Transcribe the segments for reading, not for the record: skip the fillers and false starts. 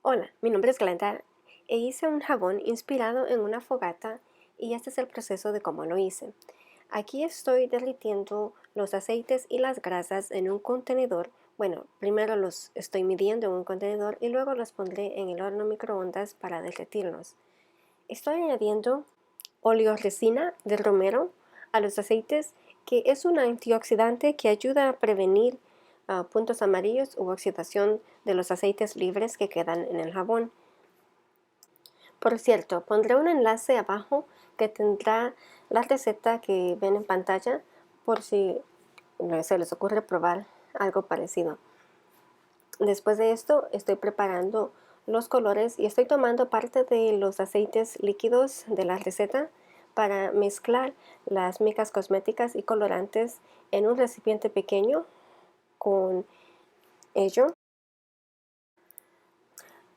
Hola, mi nombre es Glenda e hice un jabón inspirado en una fogata y este es el proceso de cómo lo hice. Aquí estoy derritiendo los aceites y las grasas en un contenedor. Bueno, primero los estoy midiendo en un contenedor y luego los pondré en el horno microondas para derretirlos. Estoy añadiendo oleoresina de romero a los aceites, que es un antioxidante que ayuda a prevenir puntos amarillos u oxidación de los aceites libres que quedan en el jabón. Por cierto, pondré un enlace abajo que tendrá la receta que ven en pantalla por si se les ocurre probar algo parecido. Después de esto estoy preparando los colores y estoy tomando parte de los aceites líquidos de la receta para mezclar las micas cosméticas y colorantes en un recipiente pequeño con ello.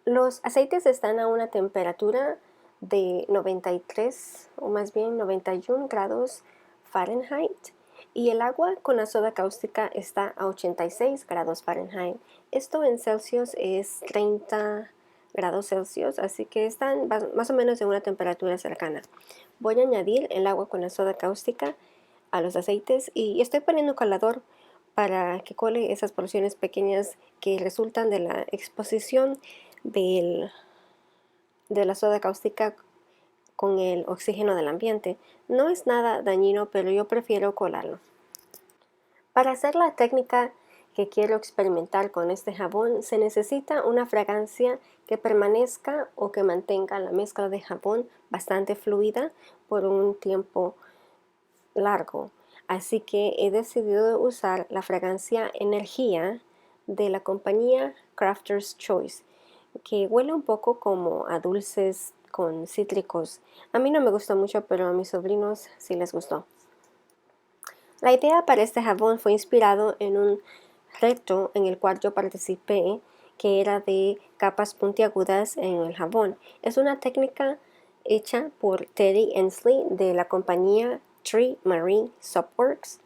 Los aceites están a una temperatura de 93 o más bien 91 grados Fahrenheit y el agua con la soda cáustica está a 86 grados Fahrenheit. Esto en Celsius es 30 grados Celsius, así que están más o menos en una temperatura cercana. Voy a añadir el agua con la soda cáustica a los aceites y estoy poniendo colador para que cole esas porciones pequeñas que resultan de la exposición del, de la soda cáustica con el oxígeno del ambiente. No es nada dañino, pero yo prefiero colarlo. Para hacer la técnica que quiero experimentar con este jabón, se necesita una fragancia que permanezca o que mantenga la mezcla de jabón bastante fluida por un tiempo largo. Así que he decidido usar la fragancia Energía de la compañía Crafter's Choice, que huele un poco como a dulces con cítricos. A mí no me gusta mucho, pero a mis sobrinos sí les gustó. La idea para este jabón fue inspirado en un reto en el cual yo participé, que era de capas puntiagudas en el jabón. Es una técnica hecha por Teddy Ensley de la compañía Tree Marine Soapworks,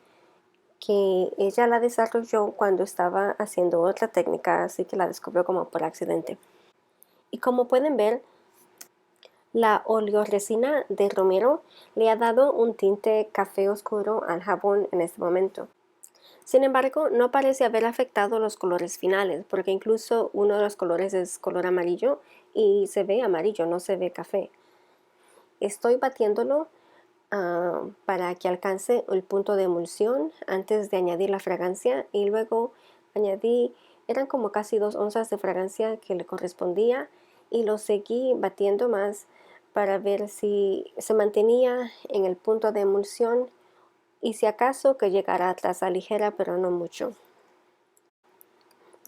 que ella la desarrolló cuando estaba haciendo otra técnica, así que la descubrió como por accidente. Y como pueden ver, la oleoresina de romero le ha dado un tinte café oscuro al jabón en este momento. Sin embargo, no parece haber afectado los colores finales, porque incluso uno de los colores es color amarillo y se ve amarillo, no se ve café. Estoy batiéndolo para que alcance el punto de emulsión antes de añadir la fragancia y luego añadí, eran como casi 2 onzas de fragancia que le correspondía y lo seguí batiendo más para ver si se mantenía en el punto de emulsión y si acaso que llegara a traza ligera, pero no mucho.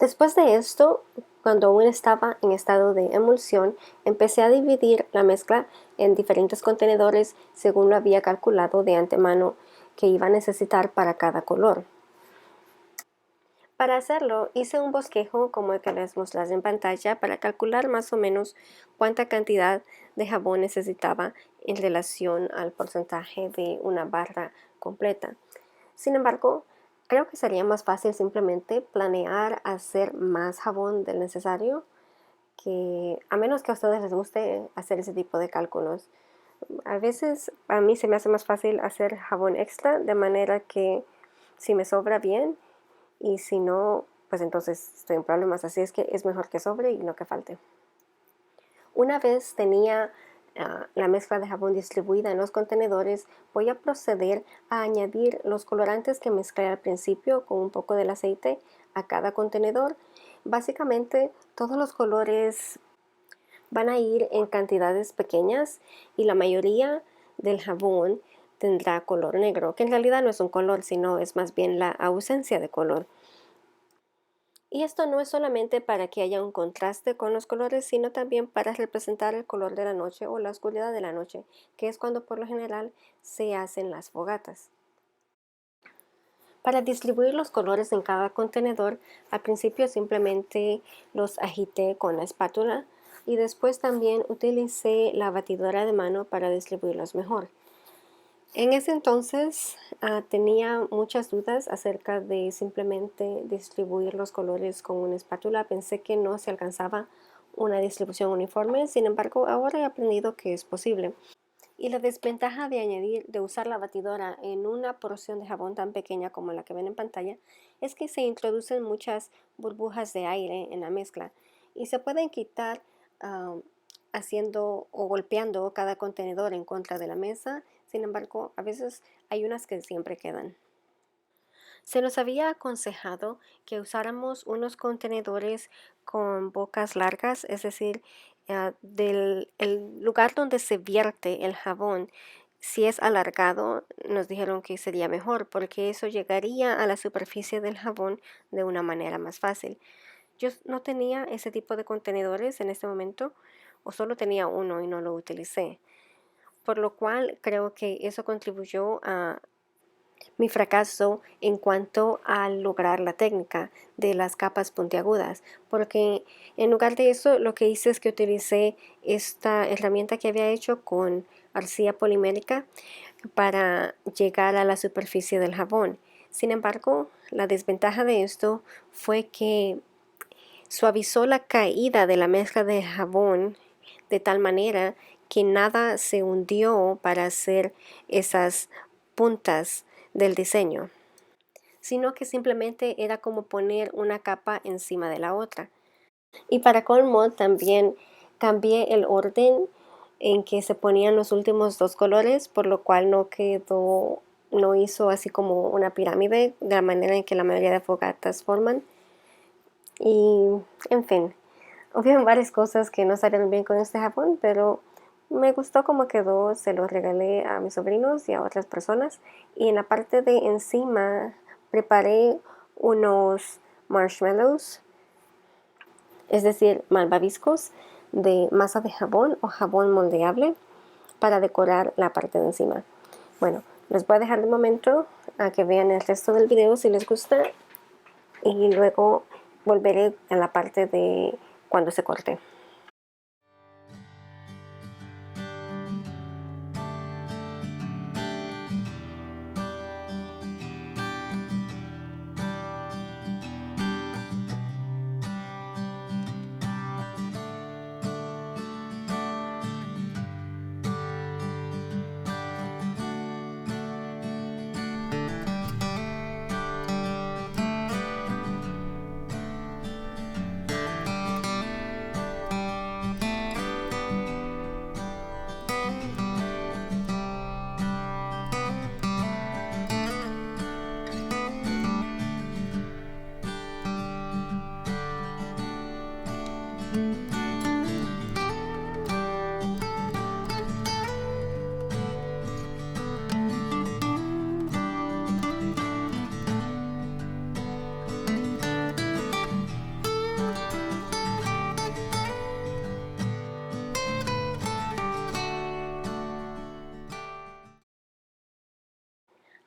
Después de esto, cuando aún estaba en estado de emulsión, empecé a dividir la mezcla en diferentes contenedores según lo había calculado de antemano que iba a necesitar para cada color. Para hacerlo, hice un bosquejo como el que les mostré en pantalla para calcular más o menos cuánta cantidad de jabón necesitaba en relación al porcentaje de una barra completa. Sin embargo, creo que sería más fácil simplemente planear hacer más jabón del necesario, que a menos que a ustedes les guste hacer ese tipo de cálculos. A veces a mí se me hace más fácil hacer jabón extra, de manera que si me sobra bien y si no, pues entonces estoy en problemas. Así es que es mejor que sobre y no que falte. Una vez tenía la mezcla de jabón distribuida en los contenedores, voy a proceder a añadir los colorantes que mezclé al principio con un poco del aceite a cada contenedor. Básicamente todos los colores van a ir en cantidades pequeñas y la mayoría del jabón tendrá color negro, que en realidad no es un color, sino es más bien la ausencia de color. Y esto no es solamente para que haya un contraste con los colores, sino también para representar el color de la noche o la oscuridad de la noche, que es cuando por lo general se hacen las fogatas. Para distribuir los colores en cada contenedor, al principio simplemente los agité con la espátula y después también utilicé la batidora de mano para distribuirlos mejor. En ese entonces tenía muchas dudas acerca de simplemente distribuir los colores con una espátula. Pensé que no se alcanzaba una distribución uniforme. Sin embargo, ahora he aprendido que es posible. Y la desventaja de usar la batidora en una porción de jabón tan pequeña como la que ven en pantalla es que se introducen muchas burbujas de aire en la mezcla y se pueden quitar haciendo o golpeando cada contenedor en contra de la mesa. Sin embargo, a veces hay unas que siempre quedan. Se nos había aconsejado que usáramos unos contenedores con bocas largas, es decir, del el lugar donde se vierte el jabón, si es alargado, nos dijeron que sería mejor porque eso llegaría a la superficie del jabón de una manera más fácil. Yo no tenía ese tipo de contenedores en este momento, o solo tenía uno y no lo utilicé, por lo cual creo que eso contribuyó a mi fracaso en cuanto a lograr la técnica de las capas puntiagudas, porque en lugar de eso lo que hice es que utilicé esta herramienta que había hecho con arcilla polimérica para llegar a la superficie del jabón. Sin embargo, la desventaja de esto fue que suavizó la caída de la mezcla de jabón de tal manera que nada se hundió para hacer esas puntas del diseño, sino que simplemente era como poner una capa encima de la otra. Y para colmo también cambié el orden en que se ponían los últimos dos colores, por lo cual no hizo así como una pirámide de la manera en que la mayoría de fogatas forman. Y en fin, hubieron varias cosas que no salieron bien con este jabón, pero me gustó cómo quedó, se lo regalé a mis sobrinos y a otras personas. Y en la parte de encima preparé unos marshmallows, es decir, malvaviscos de masa de jabón o jabón moldeable para decorar la parte de encima. Bueno, les voy a dejar de momento a que vean el resto del video si les gusta y luego volveré a la parte de cuando se corte.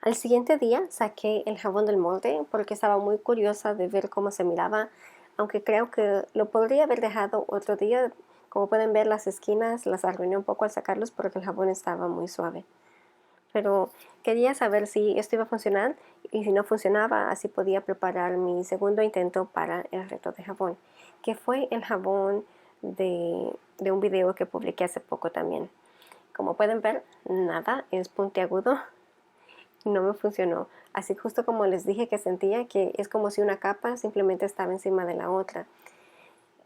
Al siguiente día saqué el jabón del molde porque estaba muy curiosa de ver cómo se miraba, aunque creo que lo podría haber dejado otro día. Como pueden ver, las esquinas las arruiné un poco al sacarlos porque el jabón estaba muy suave. Pero quería saber si esto iba a funcionar y si no funcionaba, así podía preparar mi segundo intento para el reto de jabón, que fue el jabón de un video que publiqué hace poco también. Como pueden ver, nada es puntiagudo. No me funcionó. Así justo como les dije que sentía que es como si una capa simplemente estaba encima de la otra.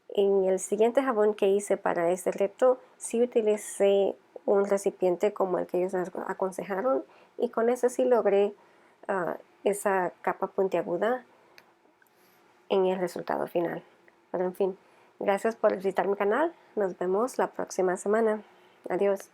En el siguiente jabón que hice para este reto, sí utilicé un recipiente como el que ellos nos aconsejaron y con ese sí logré esa capa puntiaguda en el resultado final. Pero en fin, gracias por visitar mi canal. Nos vemos la próxima semana. Adiós.